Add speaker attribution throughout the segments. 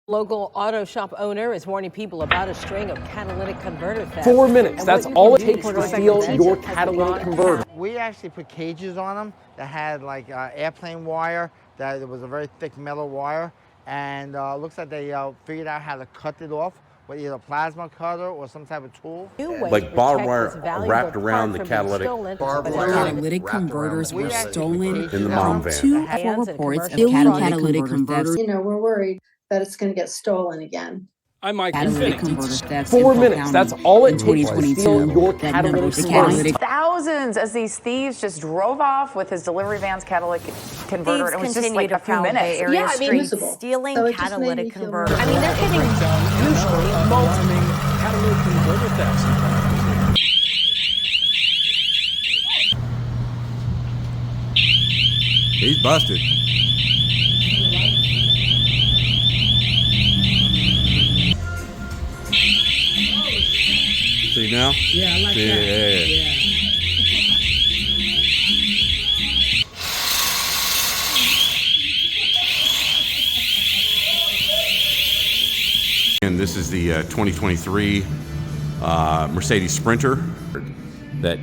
Speaker 1: Local auto shop owner is warning people about a string of catalytic converter theft.
Speaker 2: 4 minutes, that's all it takes to steal your catalytic converter.
Speaker 3: We actually put cages on them that had like airplane wire, that it was a very thick metal wire, and looks like they figured out how to cut it off with either a plasma cutter or some type of tool.
Speaker 4: Like barbed wire wrapped around the catalytic.
Speaker 5: Catalytic converters were stolen
Speaker 4: in the mom van.
Speaker 5: 2 full reports of catalytic converters.
Speaker 6: You know, we're worried that it's going to get stolen again.
Speaker 2: I'm Mike.
Speaker 5: Catalytic converter thefts
Speaker 2: 4
Speaker 5: in
Speaker 2: minutes,
Speaker 5: Polk
Speaker 2: that's
Speaker 5: County
Speaker 2: all it
Speaker 5: in
Speaker 2: takes to steal
Speaker 5: 2022.
Speaker 2: your
Speaker 5: That number
Speaker 2: catalytic
Speaker 5: of
Speaker 2: converter.
Speaker 5: catalytic
Speaker 7: Thousands as these thieves just drove off with his delivery van's catalytic converter. It was just
Speaker 1: continue
Speaker 7: like
Speaker 1: to
Speaker 7: a few
Speaker 1: prowl
Speaker 7: minutes.
Speaker 1: Bay Area streets,
Speaker 6: Usable.
Speaker 1: stealing
Speaker 6: So it just made me
Speaker 1: catalytic
Speaker 6: feel
Speaker 1: converters.
Speaker 6: more
Speaker 1: I mean, they're getting
Speaker 2: Usually, alarming catalytic converter thefts.
Speaker 4: He's busted. See now?
Speaker 8: Yeah, I like that.
Speaker 4: Yeah. And this is the 2023 Mercedes Sprinter that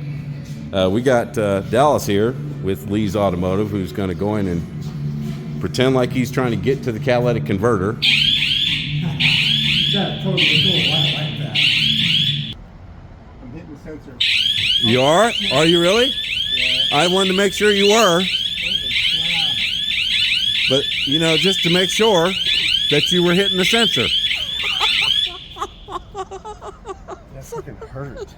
Speaker 4: we got Dallas here with Lee's Automotive, who's going to go in and pretend like he's trying to get to the catalytic converter.
Speaker 8: That totally cool. I like that. I'm hitting the sensor.
Speaker 4: You are? Are you really?
Speaker 8: Yeah.
Speaker 4: I wanted to make sure you were,
Speaker 8: Holy crap.
Speaker 4: but you know, just to make sure that you were hitting the sensor.
Speaker 8: That fucking hurt.